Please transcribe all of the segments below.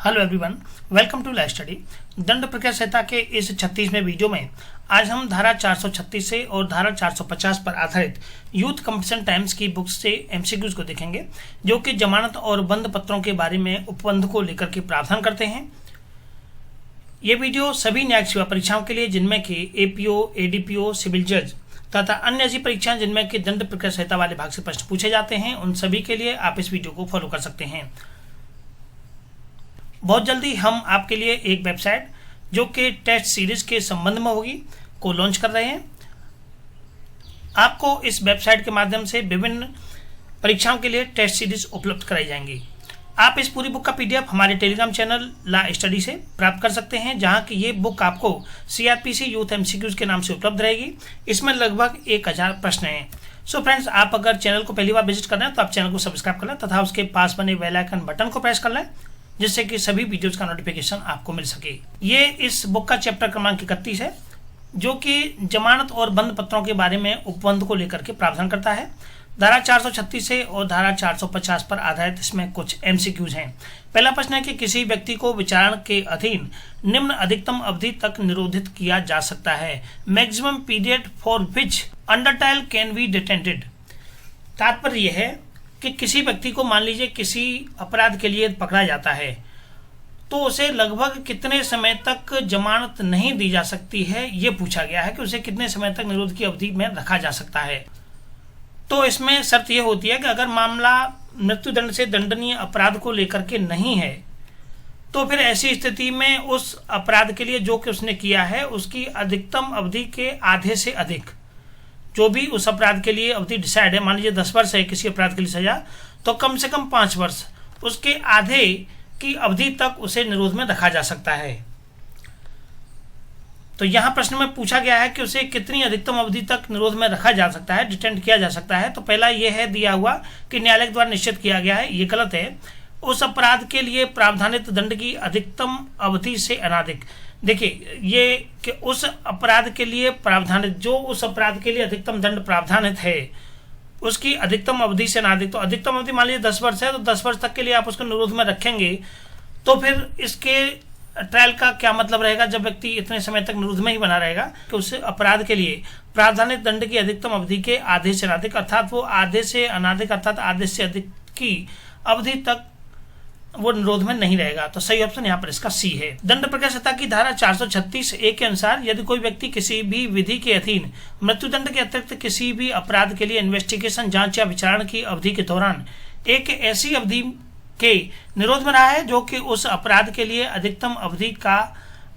Hello everyone, welcome to life study. दंड प्रक्रिया संहिता के इस 36वें वीडियो में आज हम धारा 436 से और धारा 450 पर आधारित यूथ कंपटीशन टाइम्स की बुक से एमसीक्यूज को देखेंगे, जो कि जमानत और बंद पत्रों के बारे में उपबंध को लेकर के प्रावधान करते हैं। ये वीडियो सभी न्यायिक सेवा परीक्षाओं के लिए, जिनमें कि एपीओ, एडीपीओ, सिविल जज तथा अन्य ऐसी परीक्षाएं जिनमें कि दंड प्रक्रिया संहिता वाले भाग से प्रश्न पूछे जाते हैं, उन सभी के लिए आप इस वीडियो को फॉलो कर सकते हैं। बहुत जल्दी हम आपके लिए एक वेबसाइट जो कि टेस्ट सीरीज के संबंध में होगी को लॉन्च कर रहे हैं। आपको इस वेबसाइट के माध्यम से विभिन्न परीक्षाओं के लिए टेस्ट सीरीज उपलब्ध कराई जाएंगी। आप इस पूरी बुक का पीडीएफ हमारे टेलीग्राम चैनल ला स्टडी से प्राप्त कर सकते हैं, जहां की ये बुक आपको सीआरपीसी यूथ एमसीक्यूज के नाम से उपलब्ध रहेगी। इसमें लगभग 1000 प्रश्न हैं। सो फ्रेंड्स, आप अगर चैनल को पहली बार विजिट कर रहे हैं तो आप चैनल को सब्सक्राइब कर लें तथा उसके पास बने बेल आइकन बटन को प्रेस कर लें, जिससे कि सभी वीडियोज का नोटिफिकेशन आपको मिल सके। ये इस बुक का चैप्टर क्रमांक 31 है, जो कि जमानत और बंद पत्रों के बारे में उपबंध को लेकर के प्रावधान करता है। धारा 436 से और धारा 450 पर आधारित इसमें कुछ एमसीक्यूज हैं। पहला प्रश्न है कि किसी व्यक्ति को विचारण के अधीन निम्न अधिकतम अवधि तक निरोधित किया जा सकता है। Maximum period for which under trial can be detented. तात्पर्य यह है कि किसी व्यक्ति को, मान लीजिए, किसी अपराध के लिए पकड़ा जाता है तो उसे लगभग कितने समय तक जमानत नहीं दी जा सकती है, ये पूछा गया है कि उसे कितने समय तक निरोध की अवधि में रखा जा सकता है। तो इसमें शर्त यह होती है कि अगर मामला मृत्युदंड से दंडनीय अपराध को लेकर के नहीं है, तो फिर ऐसी स्थिति में उस अपराध के लिए जो कि उसने किया है उसकी अधिकतम अवधि के आधे से अधिक, जो भी उस अपराध के लिए अवधि डिसाइड है, मान लीजिए 10 वर्ष है किसी अपराध के लिए सजा, तो कम से कम 5 वर्ष उसके आधे की अवधि तक उसे निरोध में रखा जा सकता है। तो यहाँ प्रश्न में पूछा गया है कि उसे कितनी अधिकतम अवधि तक निरोध में रखा जा सकता है, डिटेंट किया जा सकता है। तो पहला ये है दिया हुआ कि न्यायालय द्वारा निश्चित किया गया है, ये गलत है। उस अपराध के लिए प्रावधानित दंड की अधिकतम अवधि से अनाधिक। देखिए, ये कि उस अपराध के लिए प्रावधानित, जो उस अपराध के लिए अधिकतम दंड प्रावधानित है, उसकी अधिकतम अवधि से अनाधिक। तो अधिकतम अवधि मान लीजिए 10 वर्ष है, तो 10 वर्ष तक के लिए आप उसको निरोध में रखेंगे, तो फिर इसके ट्रायल का क्या मतलब रहेगा जब व्यक्ति इतने समय तक निरोध में ही बना रहेगा कि उस अपराध के लिए प्रावधानित दंड की अधिकतम अवधि के आधे से अनाधिक, अर्थात वो आधे से अनाधिक अर्थात आधे से अधिक की अवधि तक वो निरोध में नहीं रहेगा। तो सही ऑप्शन यहाँ पर इसका सी है। दंड प्रक्रिया संहिता की धारा 436A के अनुसार यदि कोई व्यक्ति किसी भी विधि के अधीन मृत्युदंड के अतिरिक्त किसी भी अपराध के लिए इन्वेस्टिगेशन, जांच या विचारण की अवधि के दौरान एक ऐसी अवधि के निरोध में रहा है जो कि उस अपराध के लिए अधिकतम अवधि का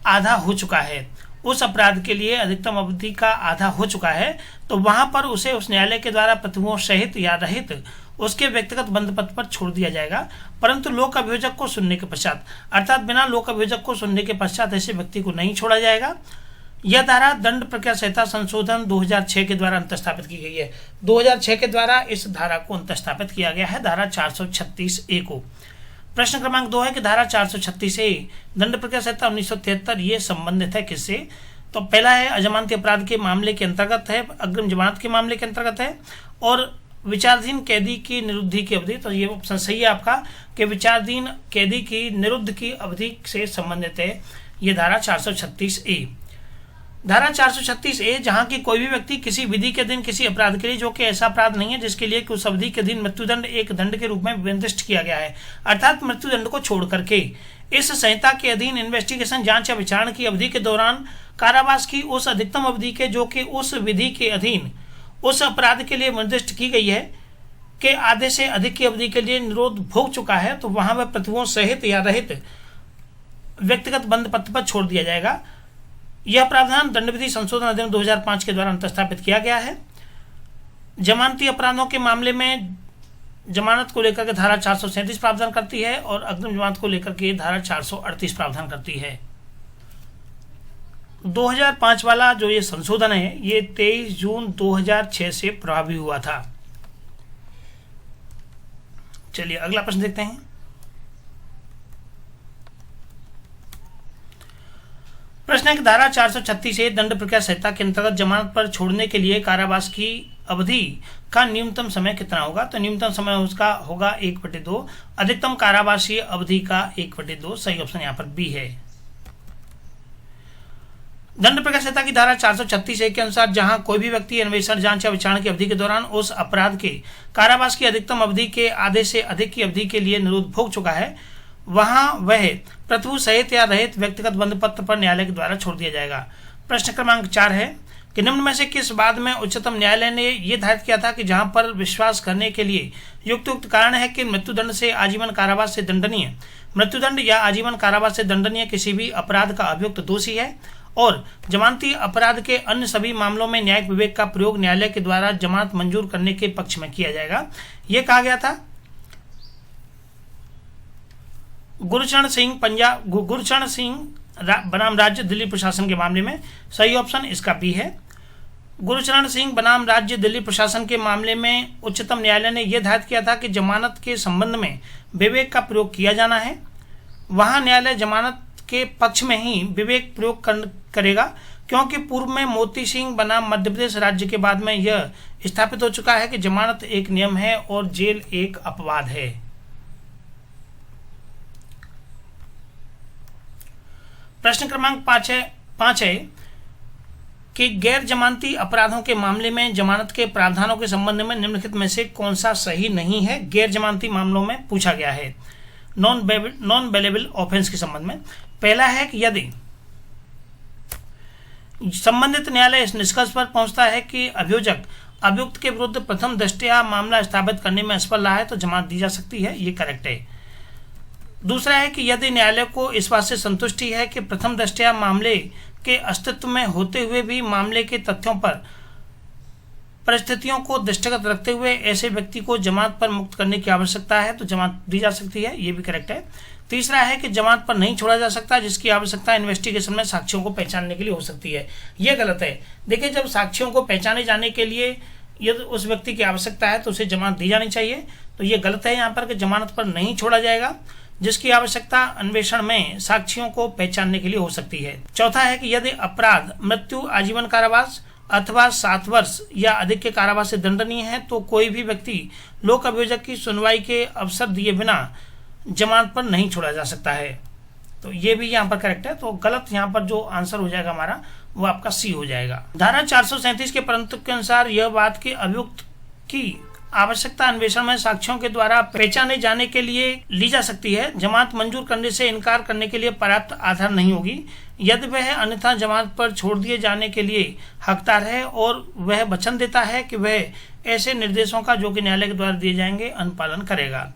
आधा हो चुका है, उस अपराध के लिए अधिकतम अवधि का आधा हो चुका है, तो वहां पर उसे उस न्यायालय के द्वारा प्रतिभों सहित या रहित उसके व्यक्तिगत बंद पत्र पर छोड़ दिया जाएगा, परंतु लोक अभियोजक को सुनने के पश्चात, अर्थात बिना लोक अभियोजक को सुनने के पश्चात ऐसे व्यक्ति को नहीं छोड़ा जाएगा। यह धारा दंड प्रक्रिया संहिता संशोधन 2006 के द्वारा अंतस्थापित की गई है। 2006 के द्वारा इस धारा को अंतस्थापित किया गया है, धारा 436A को। प्रश्न क्रमांक 2 है कि धारा 436A दंड प्रक्रिया संहिता 1973 ये संबंधित है किससे? तो पहला है अजमानती अपराध के मामले के अंतर्गत है, अग्रिम जमानत के मामले के अंतर्गत है, और विचाराधीन कैदी की निरुद्धि की अवधि। तो ये ऑप्शन सही है आपका कि विचाराधीन कैदी की निरुद्ध की अवधि से संबंधित है ये धारा 436A। धारा 436A, जहां की कोई भी व्यक्ति किसी विधि के अधीन किसी अपराध के लिए, जो कि ऐसा अपराध नहीं है जिसके लिए कि उस अवधि के अधीन मृत्युदंड एक दंड के रूप में निर्दिष्ट किया गया है, अर्थात मृत्युदंड को छोड़ करके इस संहिता के अधीन इन्वेस्टिगेशन, जांच या विचारण की अवधि के दौरान कारावास की उस अधिकतम अवधि के जो कि उस विधि के अधीन उस अपराध के लिए निर्दिष्ट की गई है कि आधे से अधिक की अवधि के लिए निरोध भोग चुका है, तो वहां वह प्रतिभों सहित या रहित व्यक्तिगत बंद पत्र पर छोड़ दिया जाएगा। यह प्रावधान दंड विधि संशोधन अधिनियम 2005 के द्वारा अंतस्थापित किया गया है। जमानती अपराधों के मामले में जमानत को लेकर के धारा 437 प्रावधान करती है और अग्रिम जमानत को लेकर के धारा 438 प्रावधान करती है। 2005 वाला जो ये संशोधन है ये 23 जून 2006 से प्रभावी हुआ था। चलिए अगला प्रश्न देखते हैं। प्रश्न है कि धारा 436A दंड प्रक्रिया संहिता के अंतर्गत जमानत पर छोड़ने के लिए कारावास की अवधि का न्यूनतम समय कितना होगा? तो न्यूनतम समय उसका होगा 1/2, अधिकतम कारावासीय अवधि का 1/2। सही ऑप्शन यहाँ पर बी है। दंड प्रक्रिया संहिता की धारा 436(1) के अनुसार जहां कोई भी व्यक्ति अन्वेषण, जांच या विचारणा की अवधि के दौरान उस अपराध के कारावास की अधिकतम अवधि के आधे से अधिक की अवधि के लिए निरुद्ध भोग चुका है, वहां वह प्रतिभू सहित या रहित व्यक्तिगत बंध पत्र पर न्यायालय के द्वारा छोड़ दिया जाएगा। प्रश्न क्रमांक 4 है कि निम्न में से किस बाद में उच्चतम न्यायालय ने यह धारित किया था कि जहां पर विश्वास करने के लिए युक्त कारण है कि मृत्युदंड से आजीवन कारावास से दंडनीय, मृत्युदंड या आजीवन कारावास से दंडनीय किसी भी अपराध का अभियुक्त दोषी है और जमानती अपराध के अन्य सभी मामलों में न्यायिक विवेक का प्रयोग न्यायालय के द्वारा जमानत मंजूर करने के पक्ष में किया जाएगा। यह कहा गया था गुरचरण सिंह बनाम राज्य दिल्ली प्रशासन के मामले में। सही ऑप्शन इसका बी है। गुरचरण सिंह बनाम राज्य दिल्ली प्रशासन के मामले में उच्चतम न्यायालय ने यह धारित किया था कि जमानत के संबंध में विवेक का प्रयोग किया जाना है। वहां न्यायालय जमानत के पक्ष में ही विवेक प्रयोग करेगा, क्योंकि पूर्व में मोती सिंह बनाम मध्य प्रदेश राज्य के बाद में यह स्थापित हो चुका है कि जमानत एक नियम है और जेल एक अपवाद है। प्रश्न क्रमांक 5 है कि गैर जमानती अपराधों के मामले में जमानत के प्रावधानों के संबंध में निम्नलिखित में से कौन सा सही नहीं है? गैर जमानती मामलों में पूछा गया है नॉन बेलेबल ऑफेंस के संबंध में। पहला है कि यदि संबंधित न्यायालय इस निष्कर्ष पर पहुंचता है कि अभियोजक अभियुक्त के विरुद्ध प्रथम दृष्टया मामला स्थापित करने में असफल रहा है तो जमानत दी जा सकती है, ये करेक्ट है। दूसरा है कि यदि न्यायालय को इस बात से संतुष्टि है कि प्रथम दृष्टया मामले के अस्तित्व में होते हुए भी मामले के तथ्यों पर परिस्थितियों को दृष्टिगत रखते हुए ऐसे व्यक्ति को जमानत पर मुक्त करने की आवश्यकता है तो जमानत दी जा सकती है, ये भी करेक्ट है। तीसरा है कि जमानत पर नहीं छोड़ा जा सकता जिसकी आवश्यकता इन्वेस्टिगेशन में साक्ष्यों को पहचानने के लिए हो सकती है, ये गलत है। देखिए, जब साक्ष्यों को पहचाने जाने के लिए यदि उस व्यक्ति की आवश्यकता है तो उसे जमानत दी जानी चाहिए, तो ये गलत है यहाँ पर कि जमानत पर नहीं छोड़ा जाएगा जिसकी आवश्यकता अन्वेषण में साक्ष्यों को पहचानने के लिए हो सकती है। चौथा है कि यदि अपराध मृत्यु, आजीवन कारावास अथवा 7 वर्ष या अधिक के कारावास से दंडनीय है तो कोई भी व्यक्ति लोक अभियोजक की सुनवाई के अवसर दिए बिना जमानत पर नहीं छोड़ा जा सकता है, तो ये भी यहाँ पर करेक्ट है। तो गलत यहाँ पर जो आंसर हो जाएगा हमारा वो आपका सी हो जाएगा। धारा 437 के परंतु के अनुसार यह बात कि अभियुक्त की आवश्यकता अन्वेषण में साक्ष्यों के द्वारा पहचाने जाने के लिए ली जा सकती है, जमानत मंजूर करने से इनकार करने के लिए पर्याप्त आधार नहीं होगी यदि वह अन्यथा जमानत पर छोड़ दिए जाने के लिए हकदार है और वह वचन देता है कि वह ऐसे निर्देशों का जो कि न्यायालय के द्वारा दिए जाएंगे अनुपालन करेगा।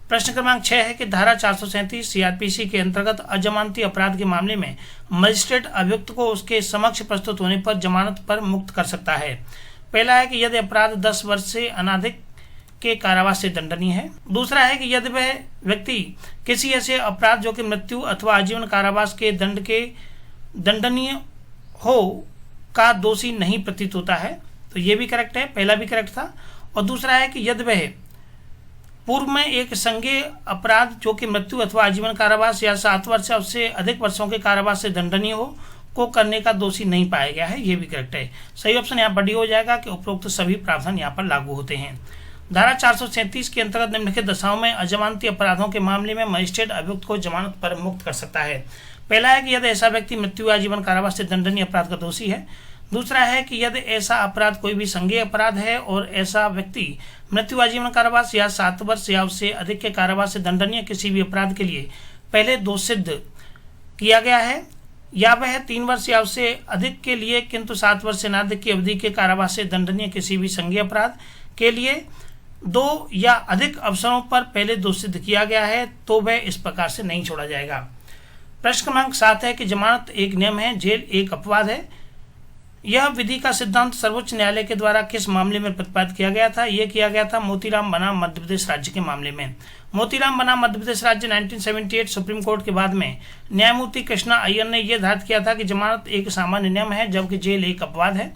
प्रश्न क्रमांक 6 है कि धारा 437 सीआरपीसी के अंतर्गत अजमानती अपराध के मामले में मजिस्ट्रेट अभियुक्त को उसके समक्ष प्रस्तुत होने पर जमानत पर मुक्त कर सकता है। पहला है कि यदि अपराध 10 वर्ष से अनाधिक के कारावास से दंडनीय है। दूसरा है कि यदि वह व्यक्ति किसी ऐसे अपराध जो कि मृत्यु अथवा आजीवन कारावास के दंड के दंडनीय हो का दोषी नहीं प्रतीत होता है, तो ये भी करेक्ट है, पहला भी करेक्ट था। और दूसरा है कि यदि वह पूर्व में एक संज्ञेय अपराध जो कि मृत्यु अथवा आजीवन कारावास या 7 वर्ष या उससे अधिक वर्षों के कारावास से दंडनीय हो को करने का दोषी नहीं पाया गया है, ये भी करेक्ट है। सही ऑप्शन यहाँ पर डी हो जाएगा कि उपरोक्त सभी प्रावधान यहाँ पर लागू होते हैं। धारा 437 के अंतर्गत निम्नलिखित दशाओं में अजमानती अपराधों के मामले में मजिस्ट्रेट अभियुक्त को जमानत पर मुक्त कर सकता है। पहला है कि यदि ऐसा व्यक्ति मृत्यु या आजीवन कारावास से दंडनीय अपराध का दोषी है। दूसरा है कि यदि ऐसा अपराध कोई भी संज्ञेय अपराध है और ऐसा व्यक्ति मृत्यु, आजीवन कारावास या 7 वर्ष या उससे अधिक के कारावास से दंडनीय किसी भी अपराध के लिए पहले दोष सिद्ध किया गया है, या वह 3 वर्ष या उससे अधिक के लिए किंतु 7 वर्ष से अधिक की अवधि के कारावास से दंडनीय किसी भी संज्ञेय अपराध के लिए 2 या अधिक अवसरों पर पहले दोष सिद्ध किया गया है, तो वह इस प्रकार से नहीं छोड़ा जाएगा। प्रश्न क्रमांक 7 है कि जमानत एक नियम है, जेल एक अपवाद है। यह विधि का सिद्धांत सर्वोच्च न्यायालय के द्वारा किस मामले में प्रतिपादित किया गया था? यह किया गया था मोतीराम बनाम मध्य प्रदेश राज्य के मामले में। मोतीराम बनाम मध्य प्रदेश राज्य 1978 सुप्रीम कोर्ट के बाद में न्यायमूर्ति कृष्णा अय्यर ने यह धारित किया था कि जमानत एक सामान्य नियम है जबकि जेल एक अपवाद है।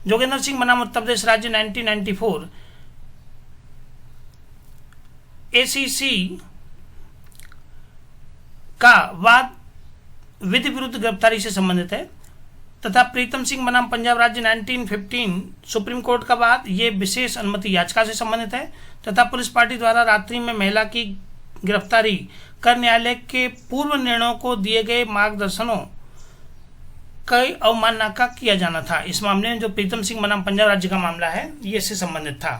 जोगेंद्र सिंह बनाम उत्तर प्रदेश राज्य 1994 ACC का वाद विधि विरुद्ध गिरफ्तारी से संबंधित है। तथा प्रीतम सिंह बनाम पंजाब राज्य 1915 सुप्रीम कोर्ट का बाद ये विशेष अनुमति याचिका से संबंधित है। तथा पुलिस पार्टी द्वारा रात्रि में महिला की गिरफ्तारी कर न्यायालय के पूर्व निर्णयों को दिए गए मार्गदर्शनों कई अवमानना का किया जाना था। इस मामले में जो प्रीतम सिंह बनाम पंजाब राज्य का मामला है ये इससे संबंधित था।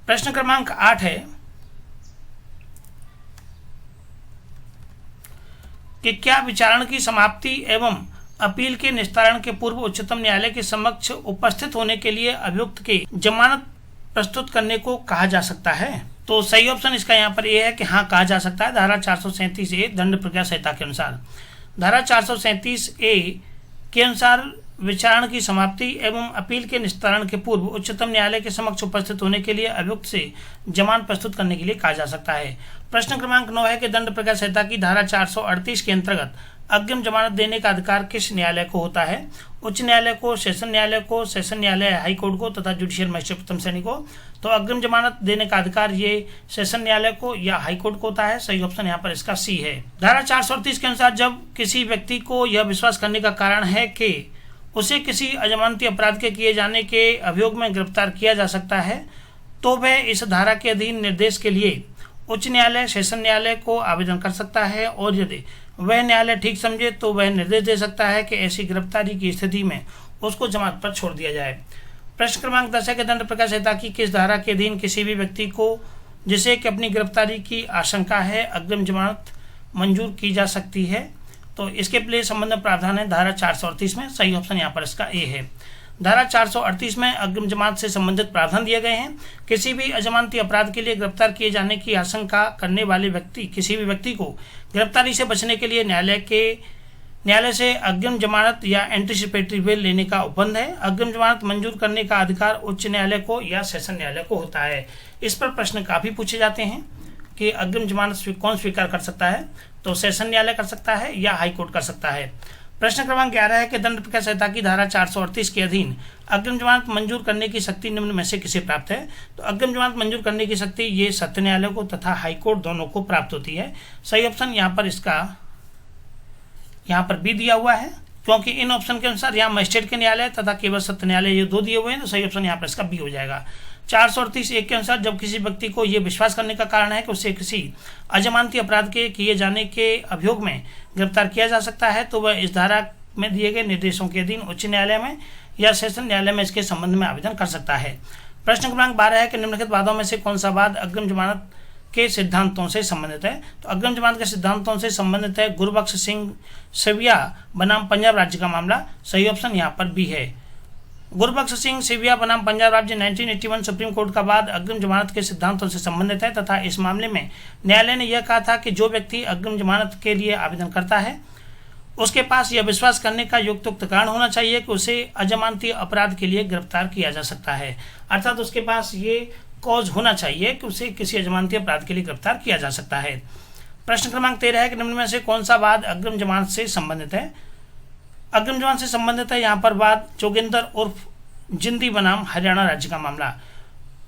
प्रश्न क्रमांक 8 है कि क्या विचारण की समाप्ति एवं अपील के निस्तारण के पूर्व उच्चतम न्यायालय के समक्ष उपस्थित होने के लिए अभियुक्त की जमानत प्रस्तुत करने को कहा जा सकता है? तो सही ऑप्शन इसका यहाँ पर यह है कि हाँ, कहा जा सकता है। धारा 437A दंड प्रक्रिया संहिता के अनुसार, धारा 437A के अनुसार विचारण की समाप्ति एवं अपील के निस्तारण के पूर्व उच्चतम न्यायालय के समक्ष उपस्थित होने के लिए अभियुक्त से जमानत प्रस्तुत करने के लिए कहा जा सकता है। प्रश्न क्रमांक 9 है कि दंड प्रक्रिया संहिता की धारा 438 के अंतर्गत अग्रिम जमानत देने का अधिकार किस न्यायालय को होता है? उच्च न्यायालय को, सेशन न्यायालय को, सेशन न्यायालय हाई कोर्ट को तथा जुडिशियल मजिस्ट्रेट प्रथम श्रेणी को। तो अग्रिम जमानत देने का अधिकार ये सेशन न्यायालय को या हाई कोर्ट को होता है। सही ऑप्शन यहाँ पर इसका सी है। धारा 438 के अनुसार जब किसी व्यक्ति को यह विश्वास करने का कारण है कि उसे किसी अजमानती अपराध के किए जाने के अभियोग में गिरफ्तार किया जा सकता है, तो वह इस धारा के अधीन निर्देश के लिए उच्च न्यायालय, सेशन न्यायालय को आवेदन कर सकता है और यदि वह न्यायालय ठीक समझे तो वह निर्देश दे सकता है कि ऐसी गिरफ्तारी की स्थिति में उसको जमानत पर छोड़ दिया जाए। प्रश्न क्रमांक 10 है कि दंड प्रक्रिया संहिता की किस धारा के अधीन किसी भी व्यक्ति को जिसे कि अपनी गिरफ्तारी की आशंका है अग्रिम जमानत मंजूर की जा सकती है? तो इसके लिए संबंध में प्रावधान है धारा 438 में। सही ऑप्शन यहाँ पर इसका ए है। धारा 438 में अग्रिम जमानत से संबंधित प्रावधान दिए गए हैं। किसी भी अजमानती अपराध के लिए गिरफ्तार किए जाने की आशंका करने वाले व्यक्ति किसी भी व्यक्ति को गिरफ्तारी से बचने के लिए न्यायालय से अग्रिम जमानत या एंटीसिपेटरी बेल लेने का उपबंध है। अग्रिम जमानत मंजूर करने का अधिकार उच्च न्यायालय को या सेशन न्यायालय को होता है। इस पर प्रश्न काफी पूछे जाते हैं कि अग्रिम जमानत कौन स्वीकार कर सकता है? तो सेशन न्यायालय कर सकता है या हाई कोर्ट कर सकता है। प्रश्न क्रमांक 11 है कि दंड प्रक्रिया संहिता की धारा 438 के अधीन अग्रिम जमानत मंजूर करने की शक्ति निम्न में से किसे प्राप्त है? तो अग्रिम जमानत मंजूर करने की शक्ति ये सत्र न्यायालय को तथा हाई कोर्ट दोनों को प्राप्त होती है। सही ऑप्शन यहाँ पर इसका यहाँ पर बी दिया हुआ है, क्योंकि इन ऑप्शन के अनुसार यहाँ मजिस्ट्रेट के न्यायालय तथा केवल सत्र न्यायालय ये दो दिए हुए हैं। तो सही ऑप्शन यहाँ पर इसका बी हो जाएगा। 438 के अनुसार जब किसी व्यक्ति को ये विश्वास करने का कारण है कि उसे किसी अजमानती अपराध के किए जाने के अभियोग में गिरफ्तार किया जा सकता है, तो वह इस धारा में दिए गए निर्देशों के अधीन उच्च न्यायालय में या सेशन न्यायालय में इसके संबंध में आवेदन कर सकता है। प्रश्न क्रमांक 12 है कि निम्नलिखित वादों में से कौन सा वाद अग्रिम जमानत के सिद्धांतों से संबंधित है? तो अग्रिम जमानत के सिद्धांतों से संबंधित है गुरबख्श सिंह सिविया बनाम पंजाब राज्य का मामला। सही ऑप्शन यहाँ पर बी है। गुरबख्श सिंह सिविया बनाम पंजाब राज्य 1981 सुप्रीम कोर्ट का बाद अग्रिम जमानत के सिद्धांतों से संबंधित है तथा इस मामले में न्यायालय ने यह कहा था कि जो व्यक्ति अग्रिम जमानत के लिए आवेदन करता है उसके पास यह विश्वास करने का युक्तियुक्त कारण होना चाहिए कि उसे अजमानती अपराध के लिए गिरफ्तार किया जा सकता है। अर्थात उसके पास ये कॉज होना चाहिए कि उसे किसी अजमानती अपराध के लिए गिरफ्तार किया जा सकता है। प्रश्न क्रमांक 13 है कि निम्न में से कौन सा वाद अग्रिम जमानत से संबंधित है? अग्रिम जमानत से संबंधित है यहाँ पर वाद जोगिंदर उर्फ जिंदी बनाम हरियाणा राज्य का मामला।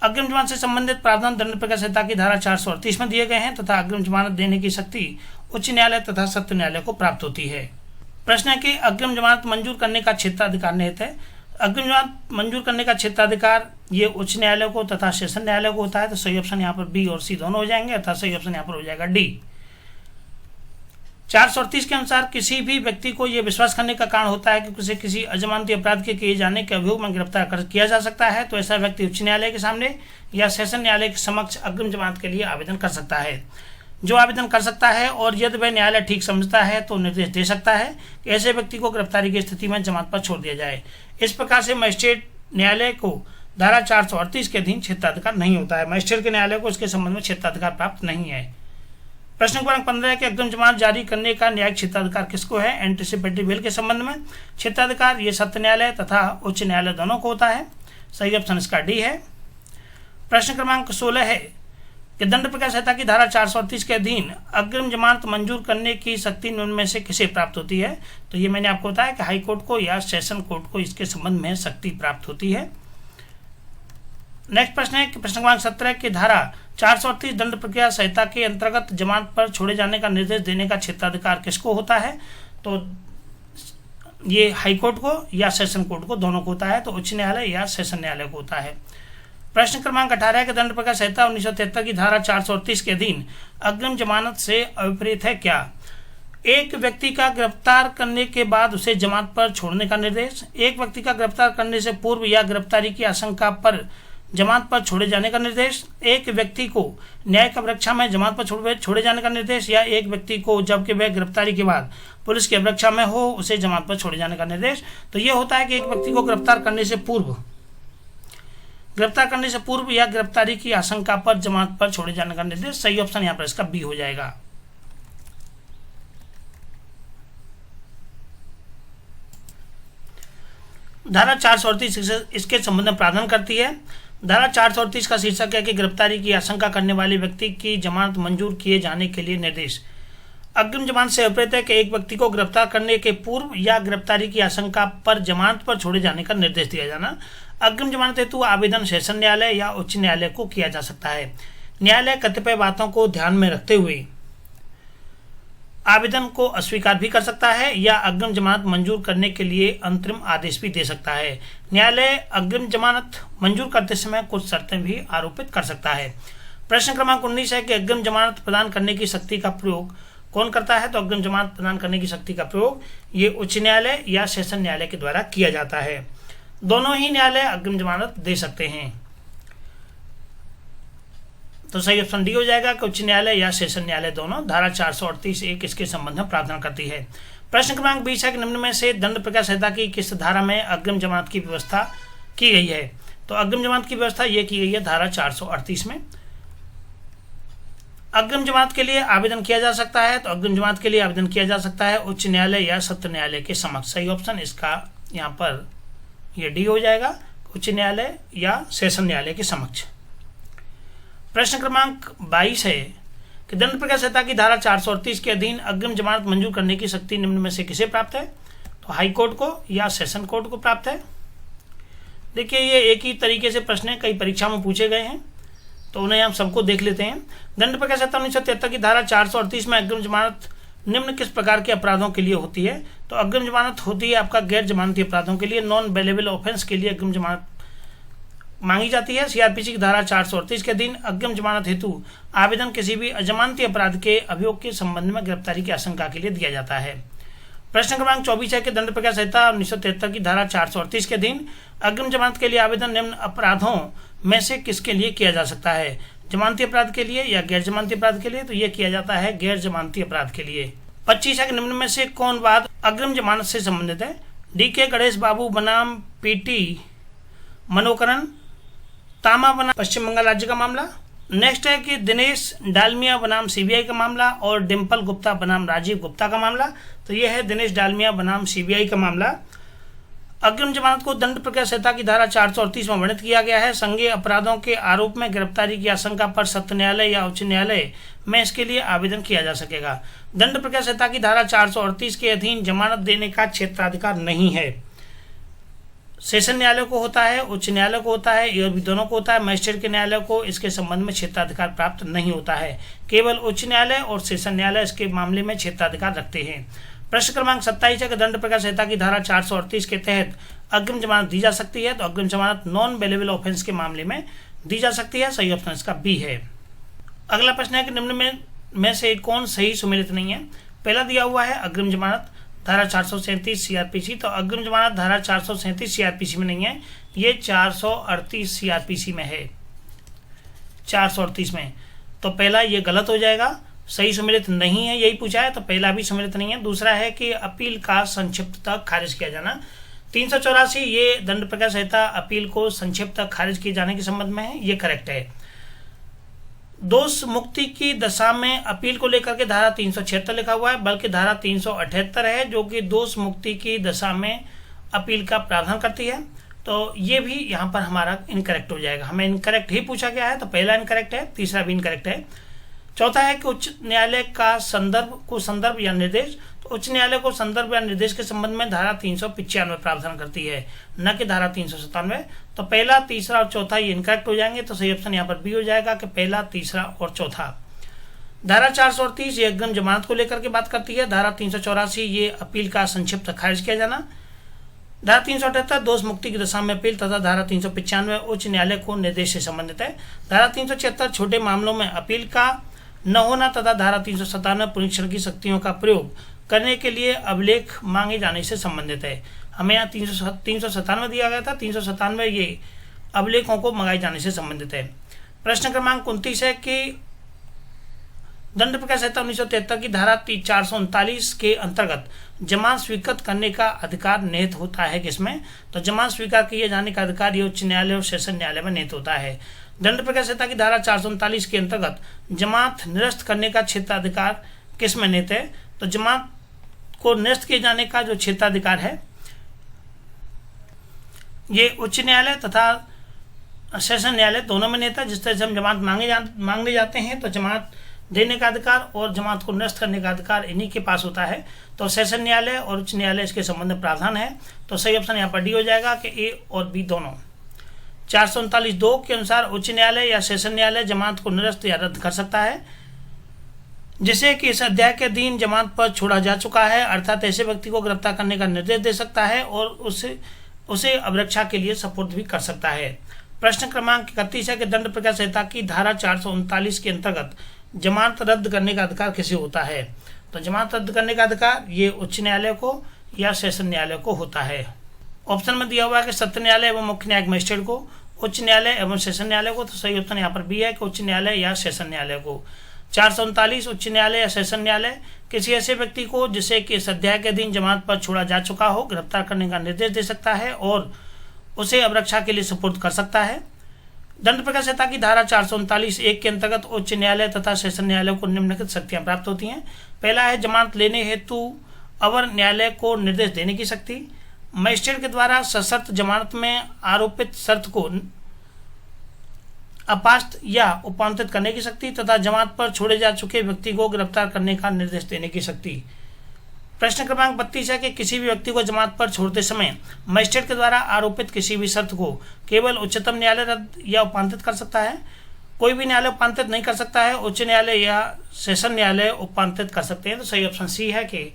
अग्रिम जमानत से संबंधित प्रावधान दंड प्रक्रिया संहिता की धारा 438 में दिए गए हैं तथा अग्रिम जमानत देने की शक्ति उच्च न्यायालय तथा सत्र न्यायालय को प्राप्त होती है। प्रश्न है कि अग्रिम जमानत मंजूर करने का क्षेत्राधिकार निहित है। अग्रिम जमानत मंजूर करने का क्षेत्राधिकार ये उच्च न्यायालय को तथा सेशन न्यायालय को होता है। तो सही ऑप्शन यहाँ पर बी और सी दोनों हो जाएंगे, अर्थात सही ऑप्शन यहाँ पर हो जाएगा डी। 438 के अनुसार किसी भी व्यक्ति को यह विश्वास करने का कारण होता है कि उसे किसी अजमानती अपराध के किए जाने के अभियोग में गिरफ्तार किया जा सकता है, तो ऐसा व्यक्ति उच्च न्यायालय के सामने या सेशन न्यायालय के समक्ष अग्रिम जमानत के लिए आवेदन कर सकता है। जो आवेदन कर सकता है और यदि वह न्यायालय ठीक समझता है तो निर्देश दे सकता है कि ऐसे व्यक्ति को गिरफ्तारी की स्थिति में जमानत पर छोड़ दिया जाए। इस प्रकार से मजिस्ट्रेट न्यायालय को धारा 438 के अधीन क्षेत्राधिकार नहीं होता है। मजिस्ट्रेट के न्यायालय को इसके संबंध में क्षेत्राधिकार प्राप्त नहीं है। प्रश्न क्रमांक 15 है कि अग्रिम जमानत जारी करने का न्यायिक क्षेत्राधिकार किसको है? एंटीसिपेटरी बेल के संबंध में क्षेत्राधिकार ये सत्र न्यायालय तथा उच्च न्यायालय दोनों को होता है। सही ऑप्शन इसका डी है। प्रश्न क्रमांक 16 है कि दंड प्रक्रिया संहिता की धारा 438 के अधीन अग्रिम जमानत मंजूर करने की शक्ति निम्न में से किसे प्राप्त होती है? तो ये मैंने आपको बताया कि हाई कोर्ट को या सेशन कोर्ट को इसके संबंध में शक्ति प्राप्त होती है। नेक्स्ट प्रश्न है कि प्रश्न क्रमांक 17 की धारा 438 दंड प्रक्रिया संहिता के अंतर्गत जमानत पर छोड़े जाने का निर्देश देने का क्षेत्राधिकार किसको होता है? तो ये हाई कोर्ट को या सेशन कोर्ट को, दोनों को होता है, तो उच्च न्यायालय या सेशन न्यायालय को होता है। प्रश्न क्रमांक 18 है कि दंड प्रकार संहिता 1973 की धारा 438 के अधीन अग्रिम जमानत से अविपरीत है क्या? एक व्यक्ति का गिरफ्तार करने के बाद उसे जमानत पर छोड़ने का निर्देश, एक व्यक्ति का गिरफ्तार करने से पूर्व या गिरफ्तारी की आशंका पर जमानत पर छोड़े जाने का निर्देश, एक व्यक्ति को न्यायिक अभिरक्षा में जमानत पर छोड़े जाने का निर्देश, या एक व्यक्ति को जबकि वह गिरफ्तारी के बाद पुलिस की अभिरक्षा में हो उसे जमानत पर छोड़े जाने का निर्देश। तो यह होता है कि एक व्यक्ति को गिरफ्तार करने से पूर्व या गिरफ्तारी की आशंका पर जमानत पर छोड़े जाने का निर्देश। सही ऑप्शन यहाँ पर इसका बी हो जाएगा। धारा 438 इसके संबंध में प्रावधान करती है। धारा 438 का शीर्षक है कि गिरफ्तारी की आशंका करने वाले व्यक्ति की जमानत मंजूर किए जाने के लिए निर्देश। अग्रिम जमानत से अविपरीत है कि एक व्यक्ति को गिरफ्तार करने के पूर्व या गिरफ्तारी की आशंका पर जमानत पर छोड़े जाने का निर्देश दिया जाना। अग्रिम जमानत हेतु आवेदन सेशन न्यायालय या उच्च न्यायालय को किया जा सकता है। न्यायालय कतिपय बातों को ध्यान में रखते हुए आवेदन को अस्वीकार भी कर सकता है या अग्रिम जमानत मंजूर करने के लिए अंतरिम आदेश भी दे सकता है। न्यायालय अग्रिम जमानत मंजूर करते समय कुछ शर्तें भी आरोपित कर सकता है। प्रश्न क्रमांक 19 है कि अग्रिम जमानत प्रदान करने की शक्ति का प्रयोग कौन करता है? तो अग्रिम जमानत प्रदान करने की शक्ति का प्रयोग ये उच्च न्यायालय या सेशन न्यायालय के द्वारा किया जाता है। दोनों ही न्यायालय अग्रिम जमानत दे सकते हैं, तो सही ऑप्शन डी हो जाएगा कि उच्च न्यायालय या सेशन न्यायालय दोनों। धारा 438(1) इसके संबंध में प्रावधान करती है। प्रश्न क्रमांक 20 है कि निम्न में से दंड प्रक्रिया संहिता की किस धारा में अग्रिम जमानत की व्यवस्था की गई है? तो अग्रिम जमानत की व्यवस्था ये की गई है धारा 438 में। अग्रिम जमानत के लिए आवेदन किया जा सकता है, तो अग्रिम जमानत के लिए आवेदन किया जा सकता है उच्च न्यायालय या सत्र न्यायालय के समक्ष। सही ऑप्शन इसका यहाँ पर ये डी हो जाएगा, उच्च न्यायालय या सेशन न्यायालय के समक्ष। प्रश्न क्रमांक 22 है कि दंड प्रक्रिया संहिता की धारा 438 के अधीन अग्रिम जमानत मंजूर करने की शक्ति निम्न में से किसे प्राप्त है? तो हाई कोर्ट को या सेशन कोर्ट को प्राप्त है। देखिए ये एक ही तरीके से प्रश्न कई परीक्षा में पूछे गए हैं, तो उन्हें हम सबको देख लेते हैं। दंड प्रक्रिया संहिता 1973 की धारा 438 में अग्रिम जमानत निम्न किस प्रकार के अपराधों के लिए होती है? तो अग्रिम जमानत होती है आपका गैर जमानती अपराधों के लिए, नॉन बेलेबल ऑफेंस के लिए अग्रिम जमानत मांगी जाती है। सीआरपीसी की धारा 438 के अधीन अग्रिम जमानत हेतु आवेदन किसी भी अजमानती अपराध के अभियोग के संबंध में गिरफ्तारी की आशंका के लिए दिया जाता है। प्रश्न क्रमांक 24 है कि दंड प्रक्रिया संहिता 1973 की धारा 438 के अधीन अग्रिम जमानत के लिए आवेदन निम्न अपराधों में से किसके लिए किया जा सकता है? जमानती अपराध के लिए या गैर जमानती अपराध के लिए? तो यह किया जाता है गैर जमानती अपराध के लिए। 25 है कि निम्न में से कौन वाद अग्रिम जमानत से संबंधित है? डीके गणेश बाबू बनाम पीटी मनोकरण तामा बनाम पश्चिम बंगाल राज्य का मामला। नेक्स्ट है कि दिनेश डालमिया बनाम सीबीआई का मामला और डिम्पल गुप्ता बनाम राजीव गुप्ता का मामला। तो यह है दिनेश डालमिया बनाम सीबीआई का मामला। अग्रिम जमानत को दंड प्रक्रिया संहिता की धारा 438 में वर्णित किया गया है। संज्ञेय अपराधों के आरोप में गिरफ्तारी की आशंका पर सत्र न्यायालय या उच्च न्यायालय में इसके लिए आवेदन किया जा सकेगा। दंड प्रक्रिया संहिता की धारा 438 के अधीन जमानत देने का क्षेत्राधिकार नहीं है। सेशन न्यायालय को होता है, उच्च न्यायालय को होता है, ये भी दोनों को होता है। मजिस्ट्रेट के न्यायालय को इसके संबंध में क्षेत्राधिकार प्राप्त नहीं होता है। केवल उच्च न्यायालय और सेशन न्यायालय इसके मामले में क्षेत्राधिकार रखते हैं। प्रश्न क्रमांक 27 है कि दंड प्रक्रिया संहिता की धारा 438 के तहत अग्रिम जमानत दी जा सकती है। तो अग्रिम जमानत नॉन बेलेबल ऑफेंस के मामले में दी जा सकती है। सही ऑप्शन इसका बी है। अगला प्रश्न है कि निम्न में से कौन सही सुमेलित नहीं है? पहला दिया हुआ है अग्रिम जमानत धारा 437 सीआरपीसी, तो अग्रिम जमानत धारा 437 सीआरपीसी में नहीं है, ये 438 सीआरपीसी में है। 438 में, तो पहला ये गलत हो जाएगा, सही सम्मिलित नहीं है, यही पूछा है, तो पहला भी सम्मिलित नहीं है। दूसरा है कि अपील का संक्षिप्ततः खारिज किया जाना। 384 ये दंड प्रक्रिया संहिता अपील को संक्षिप्ततः खारिज किए जाने के संबंध में है, ये करेक्ट है। दोष मुक्ति की दशा में अपील को लेकर के धारा 376 लिखा हुआ है, बल्कि धारा 378 है जो कि दोष मुक्ति की दशा में अपील का प्रावधान करती है। तो ये भी यहाँ पर हमारा इनकरेक्ट हो जाएगा, हमें इनकरेक्ट ही पूछा गया है, तो पहला इनकरेक्ट है, तीसरा भी इनकरेक्ट है। चौथा है कि उच्च न्यायालय का संदर्भ या निर्देश, तो उच्च न्यायालय को संदर्भ या निर्देश के संबंध में धारा 395 प्रावधान करती है, न कि धारा 397। तो पहला, तीसरा और चौथा ये इनकरेक्ट हो जाएंगे, तो सही ऑप्शन यहाँ पर बी हो जाएगा कि पहला, तीसरा और चौथा। धारा 438 ये अग्रिम जमानत को लेकर के बात करती है। धारा 384 ये अपील का संक्षिप्त खारिज किया जाना। धारा 378 दोष मुक्ति की दशा में अपील तथा धारा 395 उच्च न्यायालय को निर्देश से संबंधित है। धारा 376 छोटे मामलों में अपील का न होना तथा धारा 397 पुनरीक्षण की शक्तियों का प्रयोग करने के लिए अभिलेख मांगे जाने से संबंधित है। हमें यहाँ 397 दिया गया था, 397 ये अभिलेखों को मंगाए जाने से संबंधित है। प्रश्न क्रमांक 29 है कि दंड प्रक्रिया संहिता 1973 की धारा 439 के अंतर्गत जमानत स्वीकृत करने का अधिकार निहित होता है किसमें? तो जमानत स्वीकार किए जाने का अधिकार ये उच्च न्यायालय और सेशन न्यायालय में निहित होता है। दंड प्रक्रिया संहिता की धारा 439 के अंतर्गत जमानत निरस्त करने का क्षेत्राधिकार किसमें निहित है? तो जमानत को निरस्त किए जाने का जो क्षेत्राधिकार है ये उच्च न्यायालय तथा सेशन न्यायालय दोनों में निहित है। जिस तरह से हम जमानत मांगने जाते हैं तो जमानत देने का अधिकार और जमानत को निरस्त करने का अधिकार इन्हीं के पास होता है। तो सेशन न्यायालय और उच्च न्यायालय इसके संबंध में प्रावधान है। तो सही ऑप्शन यहाँ पर डी हो जाएगा कि ए और बी दोनों। 439(2) के अनुसार उच्च न्यायालय या सेशन न्यायालय जमानत को निरस्त या रद्द कर सकता है जिसे कि इस अध्याय के अधीन जमानत पर छोड़ा जा चुका है, अर्थात ऐसे व्यक्ति को गिरफ्तार करने का निर्देश दे सकता है और उसे अभिरक्षा के लिए सपुर्द भी कर सकता है। प्रश्न क्रमांक 31 है कि दंड प्रक्रिया संहिता की धारा 439 के अंतर्गत जमानत रद्द करने का अधिकार किसे होता है? तो जमानत रद्द करने का अधिकार ये उच्च न्यायालय को या सेशन न्यायालय को होता है। ऑप्शन में दिया हुआ है कि सत्र न्यायालय एवं मुख्य न्यायिक मजिस्ट्रेट को, उच्च न्यायालय एवं सेशन न्यायालय को। तो सही ऑप्शन यहाँ पर बी है कि उच्च न्यायालय या सेशन न्यायालय को। 439 उच्च न्यायालय या सेशन न्यायालय किसी ऐसे व्यक्ति को जिसे कि इस अध्याय के अधीन जमानत पर छोड़ा जा चुका हो गिरफ्तार करने का निर्देश दे सकता है और उसे अभिरक्षा के लिए सुपुर्द कर सकता है। दंड प्रक्रिया संहिता की धारा 439(1) के अंतर्गत उच्च न्यायालय तथा सेशन न्यायालय को निम्नलिखित शक्तियां प्राप्त होती हैं। पहला है जमानत लेने हेतु अवर न्यायालय को निर्देश देने की शक्ति, मजिस्ट्रेट के द्वारा सशर्त जमानत में आरोपित शर्त को अपास्त या उपांतित करने की शक्ति तथा जमानत पर छोड़े जा चुके व्यक्ति को गिरफ्तार करने का निर्देश देने की शक्ति। प्रश्न क्रमांक 32 है कि किसी भी व्यक्ति को जमानत पर छोड़ते समय मजिस्ट्रेट के द्वारा आरोपित किसी भी शर्त को केवल उच्चतम न्यायालय रद्द या उपांतित कर सकता है। कोई भी न्यायालय उपांतित नहीं कर सकता है। उच्च न्यायालय या सेशन न्यायालय उपांतित कर सकते हैं। तो सही ऑप्शन सी है कि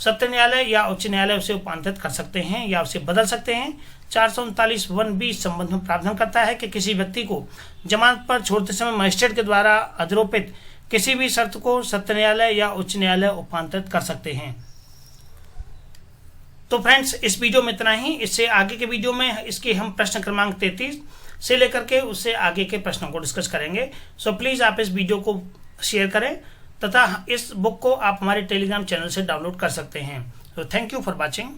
सत्र न्यायालय या उच्च न्यायालय उसे उपांतित कर सकते हैं या उसे बदल सकते हैं। 439(1)(b) संबंध में प्रावधान करता है कि किसी व्यक्ति को जमानत पर छोड़ते समय मजिस्ट्रेट के द्वारा आरोपित किसी भी शर्त को सत्र न्यायालय या उच्च न्यायालय उपांतित कर सकते हैं। तो फ्रेंड्स इस वीडियो में इतना ही। इससे आगे के वीडियो में इसके हम प्रश्न क्रमांक 33 से लेकर के उससे आगे के प्रश्नों को डिस्कस करेंगे। सो प्लीज़ आप इस वीडियो को शेयर करें तथा इस बुक को आप हमारे टेलीग्राम चैनल से डाउनलोड कर सकते हैं। तो थैंक यू फॉर वॉचिंग।